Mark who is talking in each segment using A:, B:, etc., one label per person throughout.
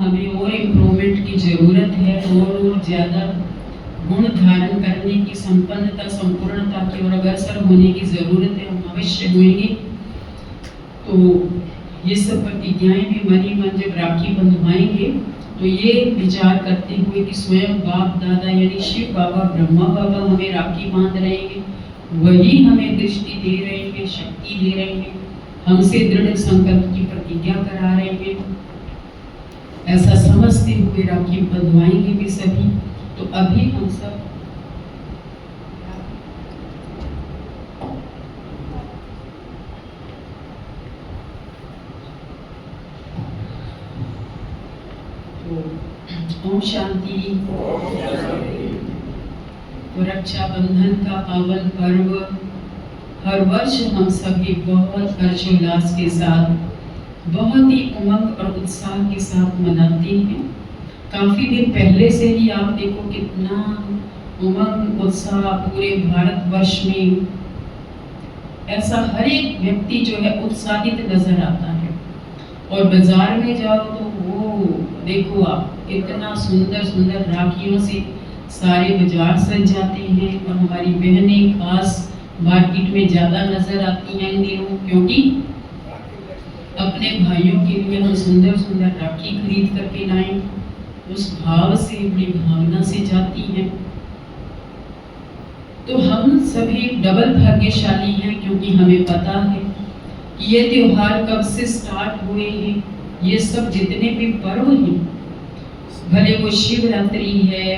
A: हमें और इम्प्रूवमेंट की ज़रूरत है और ज़्यादा गुण धारण करने की, संपन्नता, संपूर्णता की और अग्रसर होने की ज़रूरत है। हम अवश्य होंगे। तो ये सब प्रतिज्ञाएं भी मन ही मन जब राखी बंधवाएंगे तो ये विचार करते हुए कि स्वयं बाप दादा यानी शिव बाबा, ब्रह्मा बाबा हमें राखी बांध रहे हैं, वही हमें दृष्टि दे रहे हैं, शक्ति दे रहे हैं, हमसे दृढ़ संकल्प की प्रतिज्ञा करा रहे हैं, ऐसा समझते हुए राखी बंधवाएंगे भी सभी। तो अभी हम सब ओम शांति। तो रक्षाबंधन का पावन पर्व हर वर्ष हम सभी बहुत हर्षोल्लास के साथ, बहुत ही उमंग और उत्साह के साथ मनाते हैं। काफी दिन पहले से ही आप देखो कितना उमंग उत्साह पूरे भारतवर्ष में, ऐसा हर एक व्यक्ति जो है उत्साहित नजर आता है। और बाजार में जाओ तो वो देखो आप कितना सुंदर सुंदर राखियों से सारे बाजार सज जाते हैं। और हमारी बहनें खास मार्केट में ज़्यादा नजर आती हैं इन दिनों, क्योंकि अपने भाइयों के लिए हम सुंदर सुंदर राखी खरीद करके लाएं, उस भाव से, बड़ी भावना से जाती हैं। तो हम सभी डबल भाग्यशाली हैं, क्योंकि हमें पता है कि ये त्योहार कब से स्टार्ट हुए हैं। ये सब जितने भी पर्व हैं, भले वो शिवरात्रि है,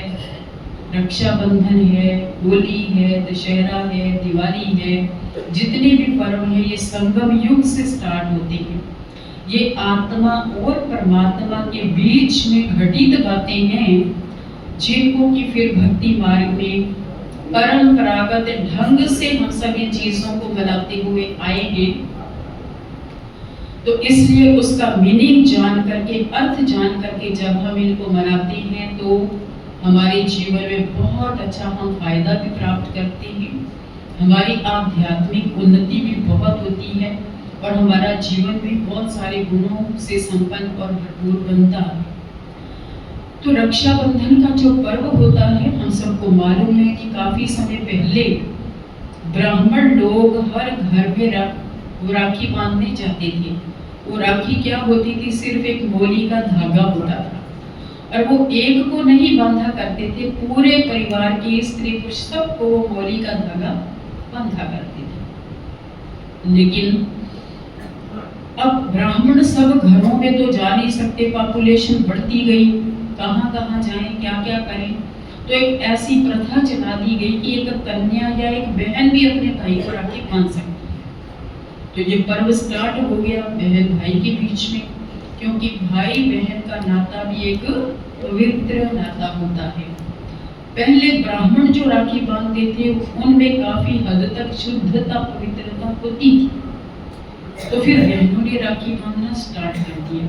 A: रक्षाबंधन है, होली है, दशहरा है, दिवाली है, जितने भी पर्व हैं ये संगम युग से स्टार्ट होते हैं। ये आत्मा और परमात्मा के बीच में घटित बातें हैं, जिनको कि फिर भक्ति मार्ग में परंपरागत ढंग से हम सब इन चीजों को मनाते हुए आएंगे। तो इसलिए उसका मीनिंग जान करके, अर्थ जान करके जब हम इनको मनाते हैं तो हमारे जीवन में बहुत अच्छा हम फायदा भी प्राप्त करते हैं, हमारी आध्यात्मिक उन्नति भी बहुत होती है और हमारा जीवन भी बहुत सारे गुणों से संपन्न और भरपूर बनता है। तो रक्षाबंधन का जो पर्व होता है, हम सबको मालूम है कि काफी समय पहले ब्राह्मण लोग हर घर में वो राखी बांधने जाते थे। वो राखी क्या होती थी? सिर्फ एक मोली का धागा होता था, और वो एक को नहीं बांधा करते थे, पूरे परिवार की स्त्री पुरुष सबको वो मोली का धागा बांधा करते थे। लेकिन अब ब्राह्मण सब घरों में तो जा नहीं सकते, पॉपुलेशन बढ़ती गई, कहाँ कहाँ जाएं, क्या क्या करें। तो एक ऐसी प्रथा चला दी गई कि एक कन्या या एक बहन भी अपने भाई को राखी बांध सकती है। तो ये पर्व स्टार्ट हो गया बहन भाई के बीच में, क्योंकि भाई बहन का नाता भी एक पवित्र नाता होता है। पहले ब्राह्मण जो राखी बांधते थे उनमें काफी हद तक शुद्धता, पवित्रता होती थी। तो फिर बहनों ने राखी बांधना स्टार्ट कर दिया।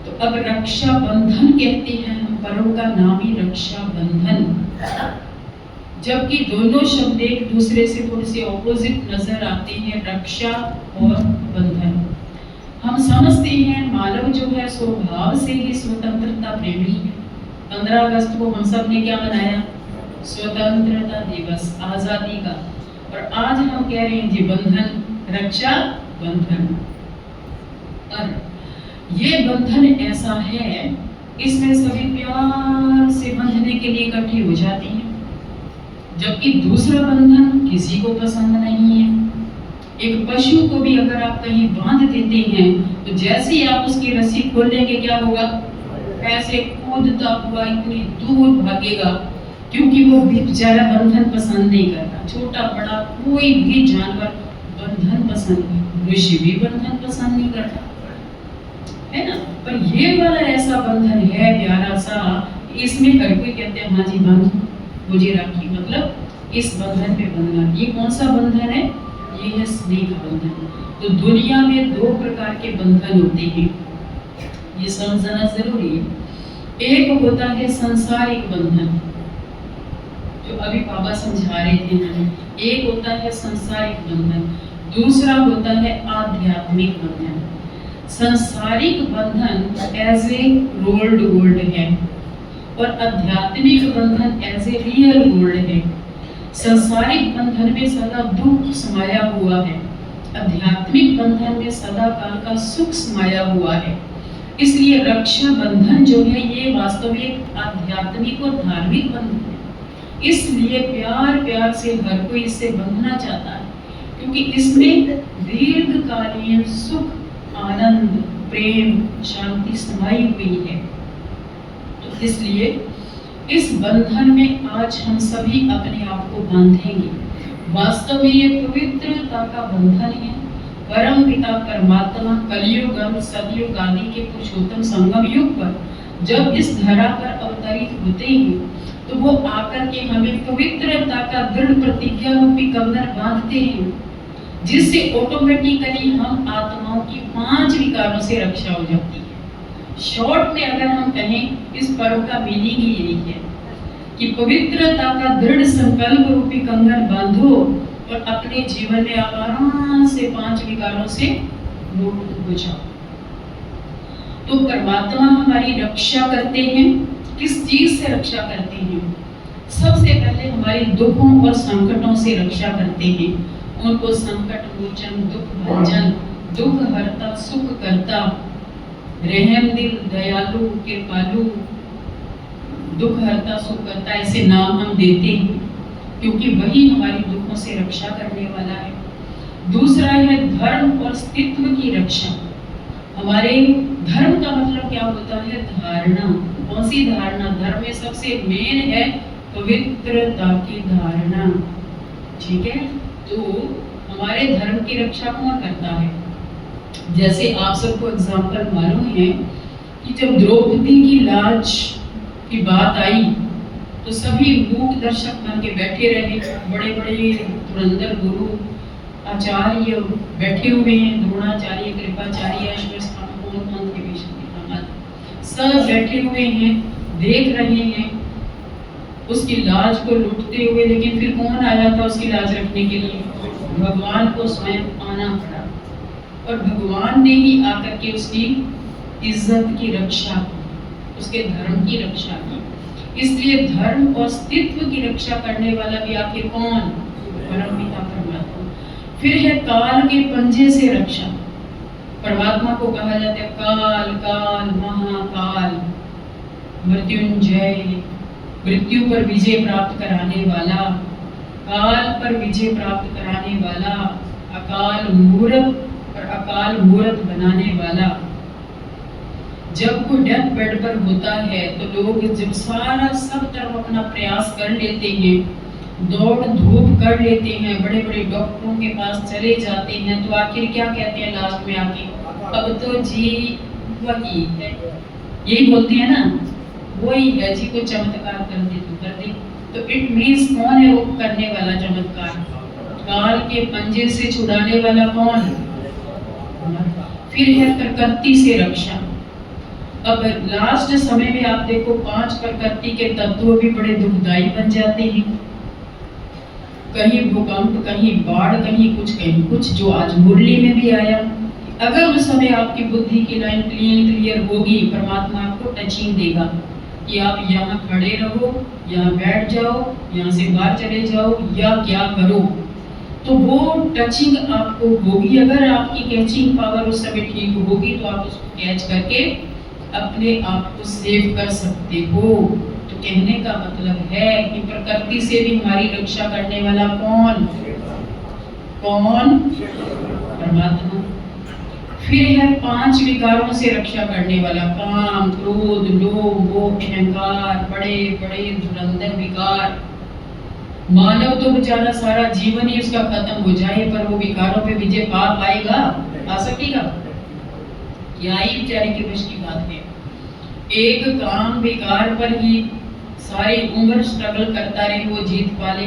A: तो अब रक्षाबंधन कहते हैं, हम पर्व का नाम ही रक्षाबंधन, जबकि दोनों शब्द एक दूसरे से थोड़े से ऑपोजिट नजर आते हैं, रक्षा और बंधन। हम समझते हैं मानव जो है स्वभाव से ही स्वतंत्रता प्रेमी है। 15 अगस्त को हम सब ने क्या मनाया? स्वतंत्रता दिवस, आजादी का। और आज हम कह रहे हैं जी बंधन, रक्षा बंधन। और ये बंधन ऐसा है, इसमें सभी प्यार से बंधने के लिए इकट्ठी हो जाती हैं, जबकि दूसरा बंधन किसी को पसंद नहीं है। एक पशु को भी अगर आप कहीं बांध देते हैं तो जैसे ही आप उसकी रस्सी खोलेंगे क्या होगा? ऐसे कूदता हुआ इतनी दूर भागेगा, क्योंकि वो बेचारा बंधन पसंद नहीं करता। छोटा बड़ा कोई भी जानवर बंधन पसंद नहीं, ऋषि भी बंधन पसंद नहीं करता, है ना। पर ये वाला ऐसा बंधन है प्यारा सा, इसमें हर कोई कहते हैं हाँ जी बांधो मुझे राखी, मतलब इस बंधन पे बंधना। ये कौन सा बंधन है? ये है स्नेह का बंधन। तो दुनिया में 2 प्रकार के बंधन होते हैं, ये समझना जरूरी है। एक होता है संसारिक बंधन, जो अभी बाबा समझा रहे थे हमें। एक होता है संसारिक बंधन, दूसरा होता है आध्यात्मिक बंधन। संसारिक बंधन एज ए रोल्ड गोल्ड है और आध्यात्मिक बंधन एज ए रियल गोल्ड है। संसारिक बंधन में सदा दुख समाया हुआ है, आध्यात्मिक बंधन में सदा काल का सुख समाया हुआ है। इसलिए रक्षा बंधन जो है ये वास्तव में एक आध्यात्मिक और धार्मिक बंधन है। इसलिए प्यार प्यार से हर कोई इससे बंधना चाहता है, क्योंकि इसमें दीर्घकालीन सुख, आनंद, प्रेम, शांति समाई हुई है। तो इसलिए इस बंधन में आज हम सभी अपने आप को बांधेंगे। वास्तव में ये पवित्रता का बंधन है। परम पिता परमात्मा कलयुग सतयुग आदि के पुरुषोत्तम संगम युग पर जब इस धरा पर अवतरित होते हैं तो वो आकर के हमें पवित्रता का दृढ़ प्रतिज्ञा रूपी बंधन बांधते हैं, जिससे ऑटोमेटिकली हम आत्माओं की 5 विकारों से रक्षा हो जाती है। शॉर्ट में अगर हम कहें इस पर्व का मीनिंग ही यही है कि पवित्रता का दृढ़ संकल्प रूपी कंगन बांधो और अपने जीवन में आप आराम से 5 विकारों से मुक्त हो जाओ। तो परमात्मा हमारी रक्षा करते हैं। किस चीज से रक्षा करते हैं? सबसे पहले हमारे दुखों और संकटों से रक्षा करते हैं। उनको संकट मोचन, दुख भंजन, दुख हरता, सुख करता, रहम दिल, दयालु, कृपालु, दुख हरता, सुख करता, ऐसे नाम हम देते हैं क्योंकि वही हमारी दुखों से रक्षा करने वाला है। दूसरा है धर्म और अस्तित्व की रक्षा। हमारे धर्म का मतलब क्या होता है? धारणा। कौन सी धारणा? धर्म में सबसे मेन है पवित्रता की धारणा। ठीक है, तो हमारे धर्म की रक्षा कौन करता है? जैसे आप सबको एग्जाम्पल मालूम है कि जब द्रौपदी की लाज की बात आई तो सभी मूक दर्शक बन के बैठे रहे। बड़े बड़े धुरंधर गुरु आचार्य बैठे हुए हैं, द्रोणाचार्य, कृपाचार्य, अश्वत्थामा, कौन के भीष्म, सब बैठे हुए हैं, देख रहे हैं उसकी लाज को लूटते हुए। लेकिन फिर कौन आया था उसकी लाज रखने के लिए? भगवान को स्वयं आना पड़ा और भगवान ने ही आकर के उसकी इज्जत की रक्षा की, उसके धर्म की रक्षा की। इसलिए धर्म और अस्तित्व की रक्षा करने वाला भी आखिर कौन? परमपिता परमात्मा। फिर है काल के पंजे से रक्षा। परमात्मा को कहा जाता है काल, काल, महाकाल, मृत्युंजय, मृत्यु पर विजय प्राप्त कराने वाला, काल पर विजय प्राप्त कराने वाला, अकाल मूर्त और अकाल मूर्त बनाने वाला। जब कोई डेथ बेड पर होता है तो लोग जब सारा सब तरफ अपना प्रयास कर लेते हैं, दौड़ धूप कर लेते हैं, बड़े बड़े डॉक्टरों के पास चले जाते हैं, तो आखिर क्या कहते हैं लास्ट में आके? अब तो जी वही है, यही बोलते हैं ना, वही है जी, कोई चमत्कार कर दे तो कर दे। तो इट मीन्स कौन है वो करने वाला चमत्कार? काल के पंजे से छुड़ाने वाला कौन? फिर है प्रकृति से रक्षा। अब लास्ट समय में आप देखो 5 प्रकृति के तत्व भी बड़े दुखदाई बन जाते हैं। कहीं भूकंप, कहीं बाढ़, कहीं कुछ, जो आज मुरली में भी आया। अगर उस समय आपकी बुद्धि की लाइन क्लियर होगी, परमात्मा आपको टचिंग देगा कि आप यहाँ खड़े रहो, यहाँ बैठ जाओ, यहाँ से बाहर चले जाओ या क्या करो, तो वो टचिंग आपको होगी। अगर आपकी कैचिंग पावर उस समय ठीक होगी तो आप उसको कैच करके अपने आप को सेव कर सकते हो। तो कहने का मतलब है कि प्रकृति से भी हमारी रक्षा करने वाला कौन? परमात्मा। फिर है 5 विकारों से रक्षा करने वाला, काम, क्रोध, लोभ, मोह, अहंकार, बड़े बड़े धुरंधर विकार। मानव तो बेचारा सारा जीवन ही उसका खत्म हो जाए पर वो विकारों पे विजय पा पाएगा? आ सकेगा? क्या ही बेचारे की बस की बात है। एक काम विकार पर ही सारी उम्र स्ट्रगल करता रहे, वो जीत पाले।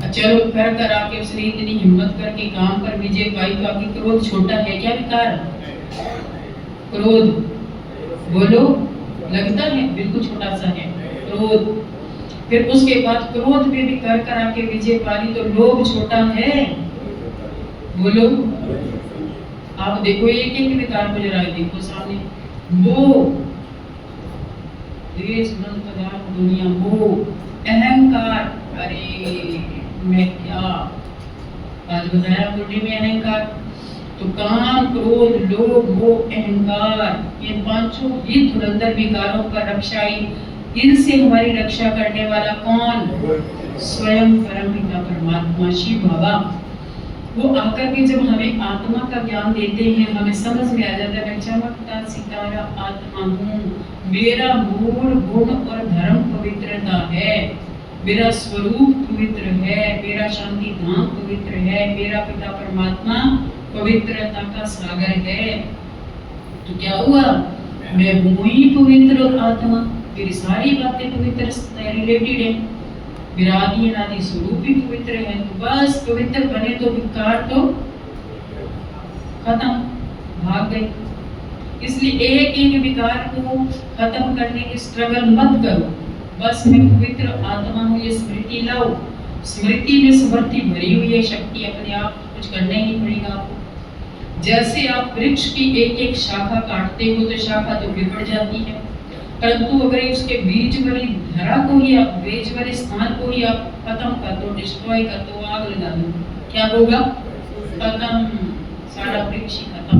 A: चलो कर आके उसने इतनी हिम्मत करके काम पर विजय पाई, तो आपकी क्रोध छोटा है क्या विकार? क्रोध बोलो, लगता है बिल्कुल छोटा सा है क्रोध। फिर उसके बाद क्रोध पे भी कर आके विजय पाली, तो लोभ छोटा है? बोलो, आप देखो एक एक विकार को जरा देखो सामने, मोह, देश मन पदार्थ दुनिया, मोह, अहंकार, अरे मैं क्या आज बताया बुद्धि में अहंकार, तो काम, क्रोध, लोभ, मोह, अहंकार, ये पांचों ही धुरंधर विकारों का रक्षाई, इनसे हमारी रक्षा करने वाला कौन? स्वयं परम पिता परमात्मा शिव बाबा। वो आकर के जब हमें आत्मा का ज्ञान देते हैं, हमें समझ में आ जाता है मैं चमकता सितारा आत्मा हूँ, मेरा मूल गुण और धर्म पवित्रता है, मेरा स्वरूप पवित्र है, मेरा शांति धाम पवित्र है, मेरा पिता परमात्मा पवित्रता का सागर है। तो क्या हुआ? मैं हूँ ही पवित्र और आत्मा, मेरी सारी बातें पवित्र से रिलेटेड है, मेरा आदि अनादि स्वरूप भी पवित्र है। तो बस पवित्र बने तो विकार तो खत्म, भाग गए। इसलिए एक एक विकार को खत्म करने की स्ट्रगल मत करो, बस मैं पवित्र आत्मा हूँ ये स्मृति लाओ। स्मृति में समृद्धि भरी हुई है, शक्ति अपने आप कुछ करना ही नहीं पड़ेगा आपको। जैसे आप वृक्ष की एक एक शाखा काटते हो तो शाखा तो बिगड़ जाती है, परंतु अगर उसके बीज वाली धरा को ही आप, बीज वाले स्थान को ही आप खत्म कर दो, डिस्ट्रॉय कर दो, आग लगा दो, क्या होगा? खत्म, सारा वृक्ष ही खत्म।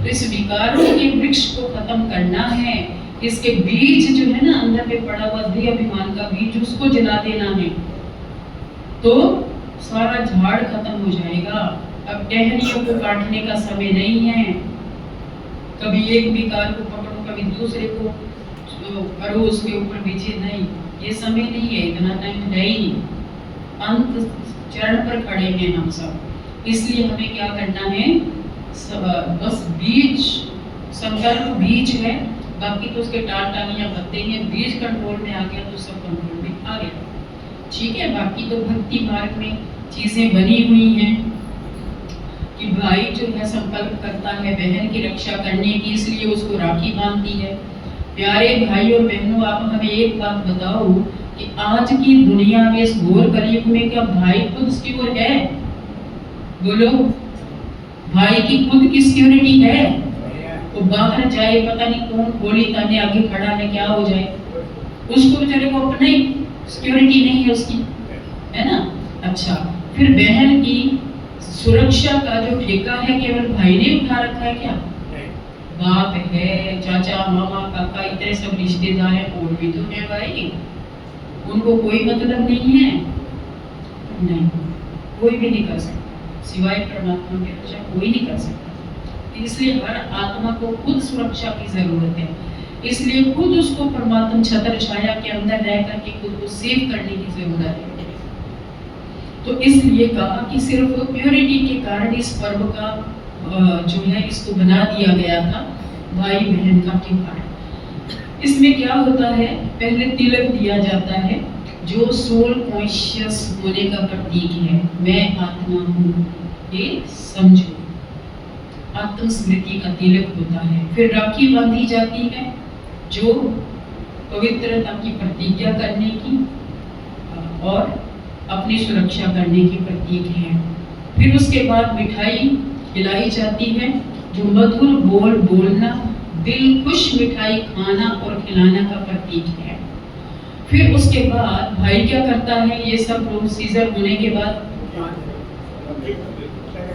A: तो इस विकारों के वृक्ष को खत्म करना है, इसके बीज जो है ना अंदर में पड़ा हुआ देह अभिमान का बीज, उसको जला देना है, तो सारा झाड़ खत्म हो जाएगा। अब टहनियों को काटने का समय नहीं है, कभी एक विकार को पकड़ो कभी दूसरे को करो, उसके ऊपर बीजे नहीं, ये समय नहीं है, इतना टाइम है ही नहीं, अंत चरण पर खड़े हैं हम सब। इसलिए हमें क्या करना है? बस बीज, संकल्प बीज है, बाकी तो उसके टाल टालियां पत्ते हैं, बीज कंट्रोल में आ गया तो सब कंट्रोल में आ गया, ठीक है। बाकी तो भक्ति मार्ग में चीजें बनी हुई हैं कि भाई जो है संकल्प करता है बहन की रक्षा करने की, इसलिए उसको राखी बांधती है। प्यारे भाइयों बहनों, आप हमें एक बात बताओ कि आज की दुनिया में, इस घोर कलयुग में, क्या भाई खुद सिक्योर है? बोलो, भाई की खुद की सिक्योरिटी है? वो बाहर जाए पता नहीं कौन गोली ताने आगे खड़ा है, क्या हो जाए, उसको बेचारे को अपनी सिक्योरिटी नहीं है उसकी, है ना। अच्छा, फिर बहन की सुरक्षा का जो ठेका है केवल भाई ने उठा रखा है क्या? बाप है, चाचा मामा काका इतने सब रिश्तेदार हैं, और भी तो है भाई, उनको कोई मतलब नहीं है? नहीं, कोई भी नहीं कर सकता सिवाय परमात्मा के रक्षा, कोई नहीं कर सकता। इसलिए हर आत्मा को खुद सुरक्षा की जरूरत है, इसलिए खुद उसको परमात्मा छत्र छाया के अंदर रह करके खुद को सेव करने की जरूरत है। तो इसलिए कहा कि सिर्फ प्योरिटी के कारण इस पर्व का जो है इसको बना दिया गया था भाई बहन का त्योहार। इसमें क्या होता है? पहले तिलक दिया जाता है जो सोल कॉन्शियस होने का प्रतीक है, मैं आत्मा हूँ, ये समझो, आत्मस्मृति का तिलक होता है। फिर राखी बांधी जाती है जो पवित्रता की प्रतिज्ञा करने की और अपनी सुरक्षा करने की प्रतीक है। फिर उसके बाद मिठाई खिलाई जाती है जो मधुर बोल बोलना, दिल खुश मिठाई खाना और खिलाना का प्रतीक है। फिर उसके बाद भाई क्या करता है? ये सब प्रोसीजर होने के बाद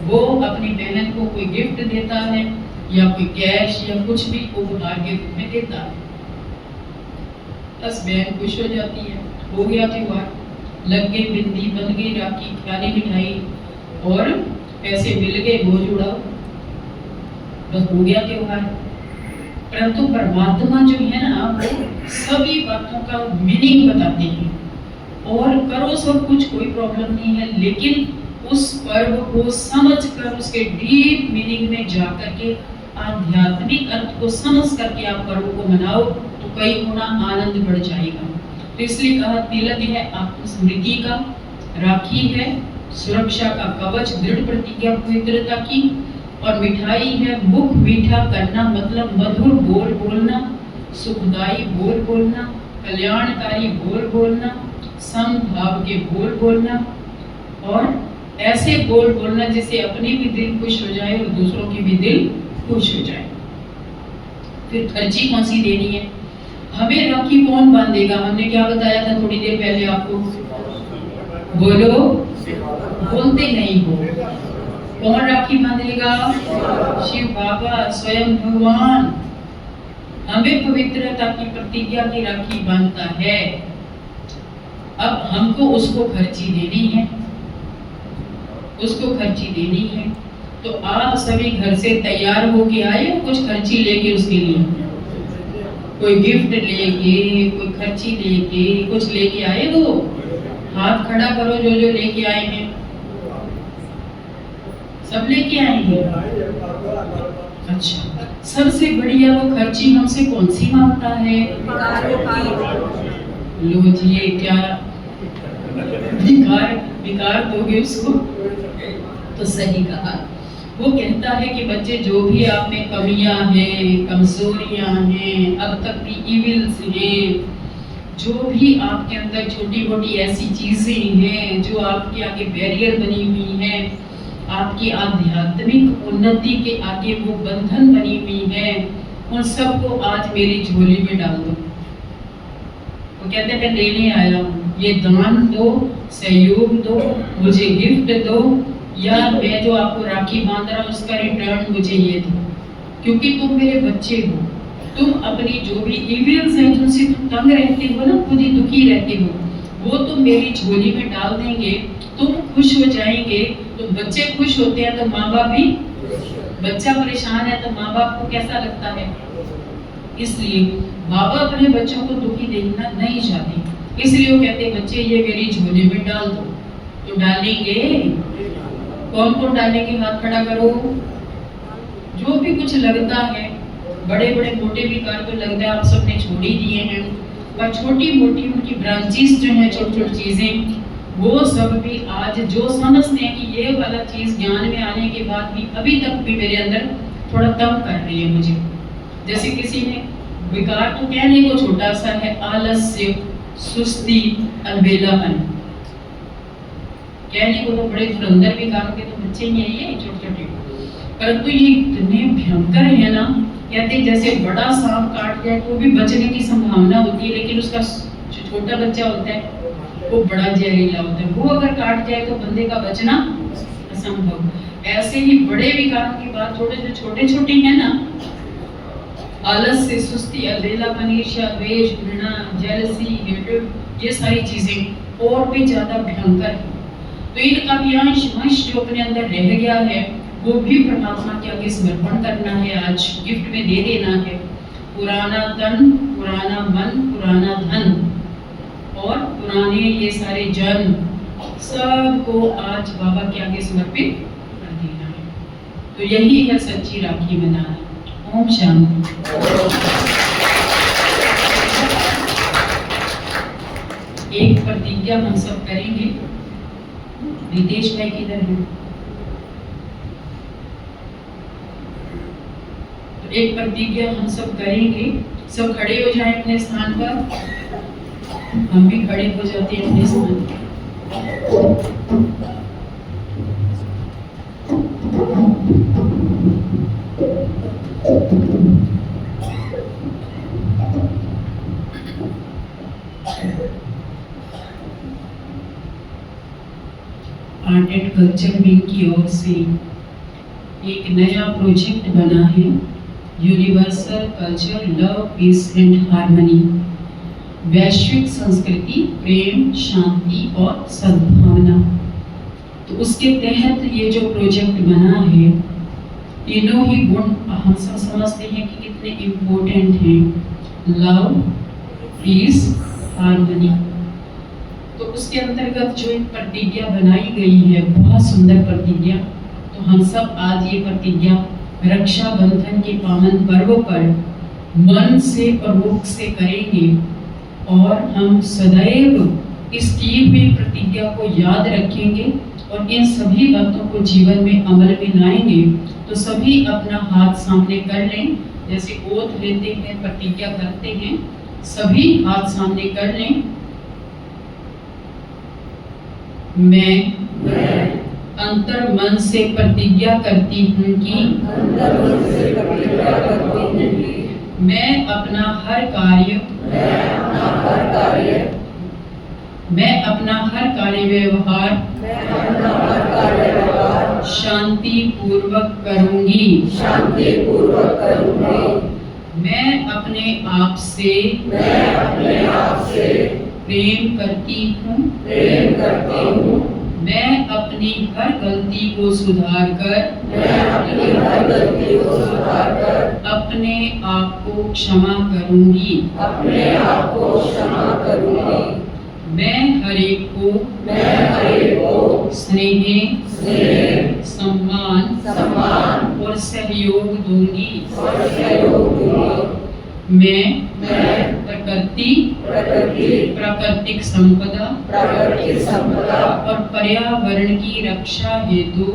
A: वो अपनी बहन को कोई गिफ्ट देता है या कोई कैश या कुछ भी उपहार के रूप में देता है। बस बहन खुश हो जाती है, हो गया त्योहार, लग गई बिंदी, बन गई राखी, खाली मिठाई और पैसे मिल गए, बोझ उड़ाओ, बस हो गया त्योहार। परंतु परमात्मा जो है ना, वो सभी बातों का मीनिंग बताते हैं और करो सब कुछ, कोई प्रॉब्लम नहीं है, लेकिन उस पर्व को समझकर उसके डीप मीनिंग में जाकर के आध्यात्मिक अर्थ को समझ करके आप पर्व को मनाओ तो कई गुना आनंद बढ़ जाएगा। तो इसलिए कहा तिलक है आत्मस्मृति का, राखी है सुरक्षा का कवच, दृढ़ प्रतिज्ञा पवित्रता की, और मिठाई है मुख मीठा करना, मतलब मधुर बोल बोलना, सुखदायी बोल बोलना, कल्याणकारी बोल बोलना, समभाव के बोल बोलना, और ऐसे बोल बोलना जिससे अपने भी दिल खुश हो जाए और दूसरों की भी दिल खुश हो जाए। फिर खर्ची कौन सी देनी है? हमें राखी कौन बांधेगा? हमने क्या बताया था थोड़ी देर पहले आपको? बोलो, बोलते नहीं हो। कौन राखी बांधेगा? शिव बाबा, स्वयं भगवान हमें पवित्रता की प्रतिज्ञा की राखी बांधता है। अब हमको उसको खर्ची देनी है, उसको खर्ची देनी है। तो आप सभी घर से तैयार होके आए हो कुछ खर्ची लेके उसके लिए? कोई गिफ्ट लेके, कोई खर्ची लेके, कुछ लेके आए हो? हाथ खड़ा करो जो जो लेके आए हैं। सब लेके आए हैं? अच्छा, सबसे बढ़िया वो खर्ची हमसे कौन सी मांगता है? लो जी, ये क्या विकार दोगे उसको? तो सही कहा। वो कहता है कि बच्चे जो भी आप में कमियां हैं, कमजोरियां हैं, अब तक की इविल्स हैं, जो भी आपके अंदर छोटी मोटी ऐसी चीजें हैं जो आपके आगे बैरियर बनी हुई हैं, आपकी आध्यात्मिक उन्नति के आगे वो बंधन बनी हुई है, उन सबको आज मेरी झोली में डाल दो। वो कहते हैं मैं लेने आया हूँ, ये दान दो, सहयोग दो, मुझे गिफ्ट दो, या मैं जो आपको राखी बांध रहा हूँ उसका रिटर्न मुझे ये दो, क्योंकि तुम मेरे बच्चे हो। तुम अपनी जो भी इविल्स हैं जिनसे तुम तंग रहते हो ना, खुद ही दुखी रहते हो, वो तुम मेरी झोली में डाल देंगे, तुम खुश हो जाएंगे। तो बच्चे खुश होते हैं तो माँ बाप भी, बच्चा परेशान है तो माँ बाप को कैसा लगता है? इसलिए बाबा अपने बच्चों को दुखी देखना नहीं चाहते, इसलिए वो कहते बच्चे ये मेरी झोली में डाल दो। तो डालेंगे? कौन कौन डालेंगे? हाथ खड़ा करो। जो भी कुछ लगता है, बड़े बड़े मोटे विकार को लगता है आप सबने छोड़ ही दिए हैं, और छोटी मोटी उनकी ब्रांचेस जो हैं, छोटी छोटी चीजें, वो सब भी आज जो समझते हैं कि ये वाला चीज ज्ञान में आने के बाद भी अभी तक भी मेरे अंदर थोड़ा तंग कर रही है मुझे। जैसे किसी ने विकार तो कहने को छोटा सा है, आलस्य, सुस्ती, अलबेलापन, कहने को तो बड़े धुरंधर विकारों के तो बच्चे ही हैं ये छोटे छोटे, परंतु ये इतने भयंकर है ना, कहते जैसे बड़ा सांप काट जाए तो भी बचने की संभावना होती है, लेकिन उसका जो छोटा बच्चा होता है वो बड़ा जहरीला होता है, वो अगर काट जाए तो बंदे का बचना असंभव। ऐसे ही बड़े विकारों की बात थोड़े जो छोटे छोटे हैं ना, आलस्य, सुस्ती, अलबेलापन, ईर्ष्या, द्वेष, घृणा, जेलसी, हेट्रेड, ये सारी चीजें और भी ज्यादा भयंकर है। तो इनका भी अंश जो अपने अंदर रह गया है वो भी परमात्मा के आगे समर्पण करना है, आज गिफ्ट में दे देना है। पुराना तन, पुराना मन, पुराना धन और पुराने ये सारे जन्म सबको आज बाबा के आगे समर्पित कर देना है। तो यही है सच्ची राखी बनाना। ओम शांति। एक प्रतिज्ञा हम सब करेंगे। रितेश भाई किधर है? तो एक प्रतिज्ञा हम सब करेंगे। सब खड़े हो जाएं अपने स्थान पर। हम भी खड़े हो जाते हैं अपने स्थान पर। आर्ट एंड कल्चर विंग की ओर से एक नया प्रोजेक्ट बना है, universal culture love piece and harmony, वैश्विक संस्कृति प्रेम शांति और सद्भावना। तो उसके तहत ये जो प्रोजेक्ट बना है, तीनों ही गुण हम सब समझते हैं कि कितने इम्पोर्टेंट हैं, लव पीस हार्मनी। तो उसके अंतर्गत जो एक प्रतिज्ञा बनाई गई है, बहुत सुंदर प्रतिज्ञा। तो हम सब आज ये प्रतिज्ञा रक्षाबंधन के पावन पर्व पर मन से और मुख से करेंगे, और हम सदैव इस की हुई प्रतिज्ञा को याद रखेंगे और इन सभी बातों को जीवन में अमल में लाएंगे। तो सभी अपना हाथ सामने कर लें, जैसे ओथ लेते हैं, प्रतिज्ञा करते हैं, सभी हाथ सामने कर लें। मैं अंतर मन से प्रतिज्ञा करती हूँ कि मैं अपना हर कार्य व्यवहार शांति पूर्वक करूँगी। मैं अपने आप से प्रेम करती हूँ। मैं अपनी हर गलती को सुधार कर अपने आप को क्षमा करूँगी। मैं हर एक को स्नेह, सम्मान और सहयोग दूंगी। मैं प्राकृतिक संपदा और पर्यावरण की रक्षा हेतु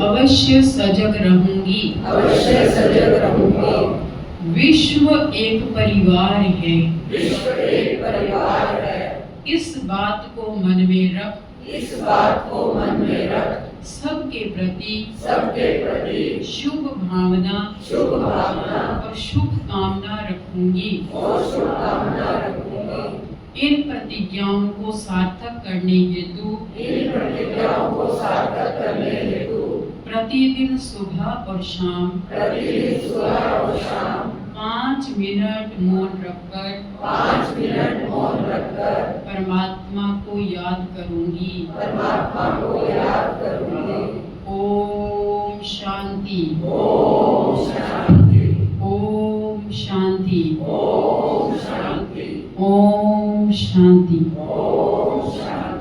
A: अवश्य सजग रहूंगी। विश्व एक परिवार है। इस बात को मन में रख सबके प्रति शुभ भावना और शुभ कामना रखूंगी। इन प्रतिज्ञाओं को सार्थक करने हेतु प्रतिदिन सुबह और शाम 5 मिनट मौन रखकर परमात्मा को याद करूंगी। ओम शांति। ओम शांति। ओम शांति। ओम शांति। ओम शांति। ओम शांति।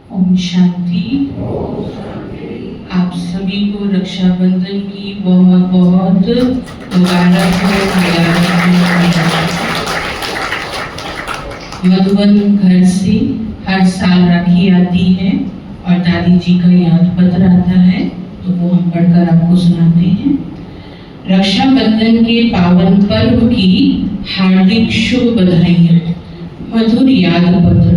B: ओम शांति। आप सभी को रक्षाबंधन की बहुत बहुत मुबारक हो। मधुबन घर से हर साल राखी आती है और दादी जी का याद पत्र आता है, तो वो हम पढ़कर आपको सुनाते हैं। रक्षाबंधन के पावन पर्व की हार्दिक शुभ बधाइयाँ। मधुर याद पत्र।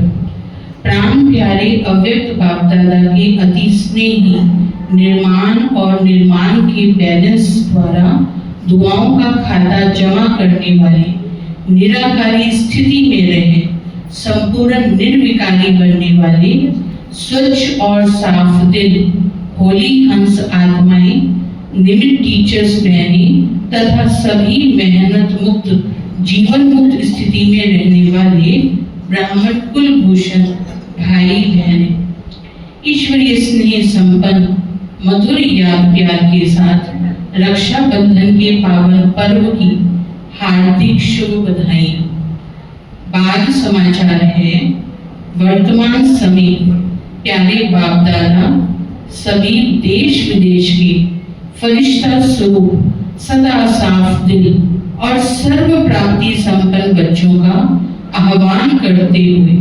B: प्राण प्यारे अव्यक्त बाप दादा के अति स्नेही निर्माण और निर्माण के बैलेंस द्वारा दुआओं का खाता जमा करने वाले, निराकारी स्थिति में रहे संपूर्ण निर्विकारी बनने वाले, स्वच्छ और साफ दिल होली हंस आत्माएं, निमित टीचर्स बहनें तथा सभी मेहनत मुक्त जीवन मुक्त स्थिति में रहने वाले ब्राह्मण कुलभूषण भाई बहने, ईश्वरीय स्नेह संपन्न मधुर याद प्यार के साथ रक्षाबंधन के पावन पर्व की हार्दिक शुभ बधाई। बाल समाचार है। वर्तमान समय प्यारे बाप दादा सभी देश विदेश के फरिश्ता स्वरूप सदा साफ दिल और सर्व प्राप्ति संपन्न बच्चों का आह्वान करते हुए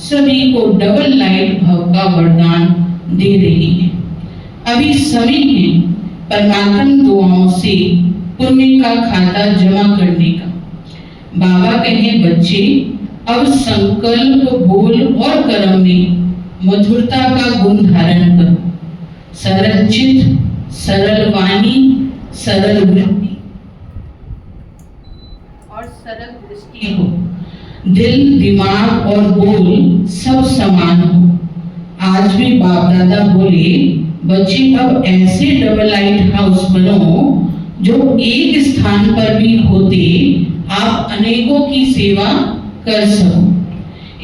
B: सभी को डबल लाइट भव का वरदान दे रही है। अभी समय है परमात्म दुआओं से पुण्य का खाता जमा करने का। बाबा कहे बच्चे अब संकल्प बोल और कर्म में मधुरता का गुण धारण करो। सरल चित्त, सरल वाणी, सरल वृत्ति और सरल दृष्टि हो। दिल, दिमाग और बोल सब समान हो। आज भी बाप दादा बोले बच्चे अब ऐसे डबल लाइट हाउस बनो जो एक स्थान पर भी होते आप अनेकों की सेवा कर सको।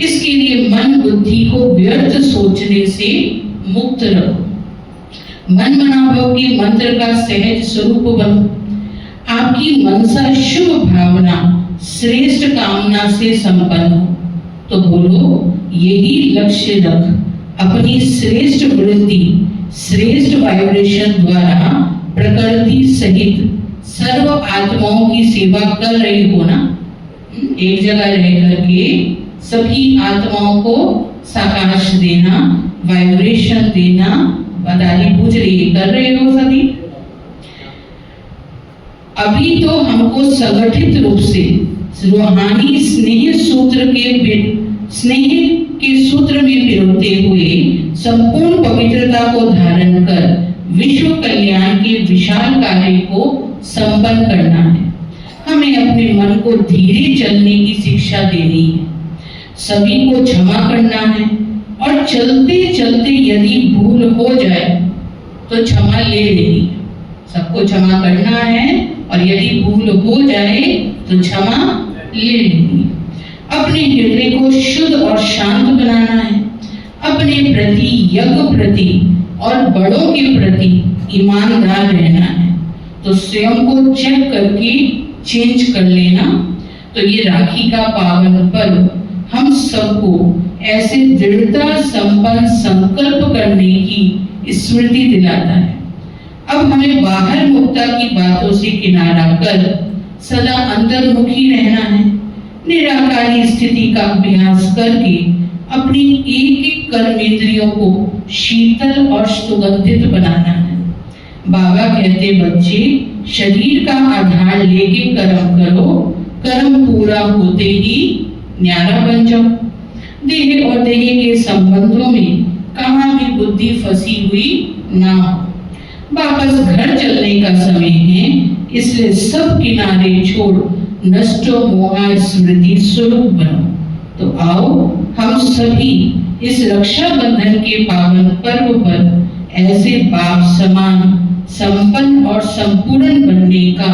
B: इसके लिए मन बुद्धि को व्यर्थ सोचने से मुक्त रखो। मन मनाभव के मंत्र का सहज स्वरूप बनो। आपकी मनसा शुभ भावना श्रेष्ठ कामना से संपन्न हो तो बोलो यही लक्ष्य रख। अपनी श्रेष्ठ वृत्ति श्रेष्ठ वाइब्रेशन द्वारा प्रकृति सहित सर्व आत्माओं की सेवा कर रहे हो ना। एक जगह रह करके सभी आत्माओं को साकाश देना, वाइब्रेशन देना, बदाली पूछ रही कर रहे हो सभी। अभी तो हमको संगठित रूप से रूहानी स्नेह के सूत्र में पिरोते हुए संपूर्ण पवित्रता को धारण कर विश्व कल्याण के विशाल कार्य को संपन्न करना है। हमें अपने मन को धीरे चलने की शिक्षा देनी है, सभी को क्षमा करना है और चलते चलते यदि भूल हो जाए तो क्षमा ले लेनी है। सबको क्षमा करना है और यदि भूल हो जाए तो क्षमा ले लेनी है। अपने हृदय को शुद्ध और शांत बनाना है। अपने प्रति, यज्ञ प्रति और बड़ों के प्रति ईमानदार रहना है। तो स्वयं को चेक करके चेंज कर लेना। तो ये राखी का पावन पर्व हम सबको ऐसे दृढ़ता संपन्न संकल्प करने की स्मृति दिलाता है। अब हमें बाहर मुक्ता की बातों से किनारा कर सदा अंतर्मुखी रहना है। निराकारी स्थिति का अभ्यास करके अपनी एक एक कर्मेंद्रियों को शीतल और सुगंधित बनाना है। बाबा कहते बच्चे, शरीर का आधार लेके कर्म करो, कर्म पूरा होते ही न्यारा बन जाओ। देह और देह के संबंधों में कहाँ भी बुद्धि फंसी हुई ना हो। वापस घर चलने का समय है, इसलिए सब किनारे छोड़ नष्टो मोहा स्मृति स्वरूप बनो। तो आओ हम सभी इस रक्षाबंधन के पावन पर्व पर ऐसे बाप समान संपन्न और संपूर्ण बनने का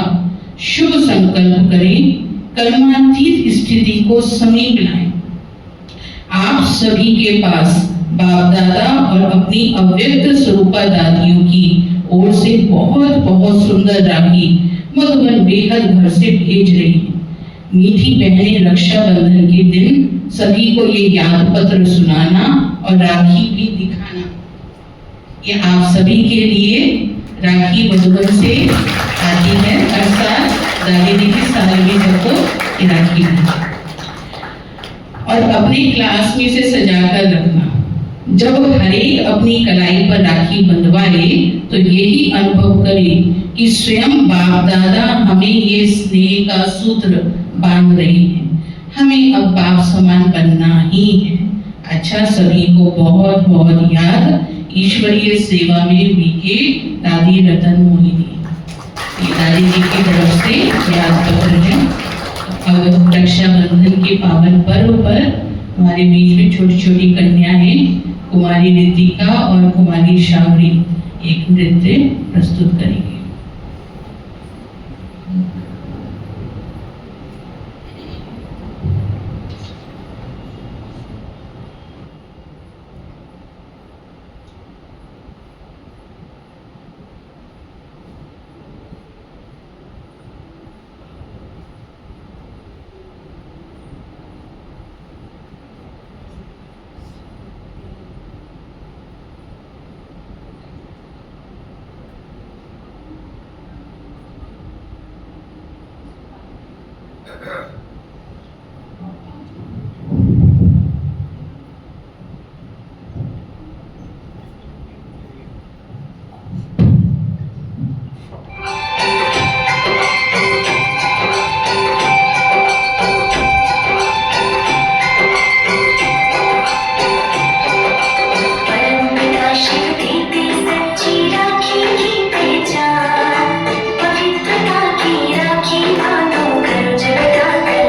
B: शुभ संकल्प करें। कर्मातीत स्थिति को समीप लाएं। आप सभी के पास बाप दादा और अपनी अव्यक्त स्वरूपा दादियों की ओर से बहुत बहुत सुंदर राखी मधुबन बेहद घर से भेज रही है। मीठी बहनें रक्षाबंधन के दिन सभी को ये याद पत्र सुनाना और राखी भी दिखाना। ये आप सभी के लिए राखी मधुबन से आती है। हर साल दादी जी की सालगिरह को ये राखी और अपनी क्लास में से सजाकर रखना। जब हरेक अपनी कलाई पर राखी बंधवाए तो यही अनुभव करे कि स्वयं बाप दादा हमें ये स्नेह का सूत्र बांध रहे हैं। हमें अब बाप समान बनना ही है। अच्छा, सभी को बहुत बहुत याद ईश्वरीय सेवा में बीके दादी रतन मोहिनी। ये दादी जी की तरफ से याद पत्र है। अब रक्षाबंधन के पावन पर्व पर हमारे बीच में छोटी छोटी कन्याएं कुमारी रितिका और कुमारी शावरी एक नृत्य प्रस्तुत करेंगे।
C: पवित्रता की राखी बांधो, करो जगत का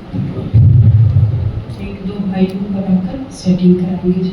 A: एक दो भाई को कराकर सेटिंग कराएंगे जी।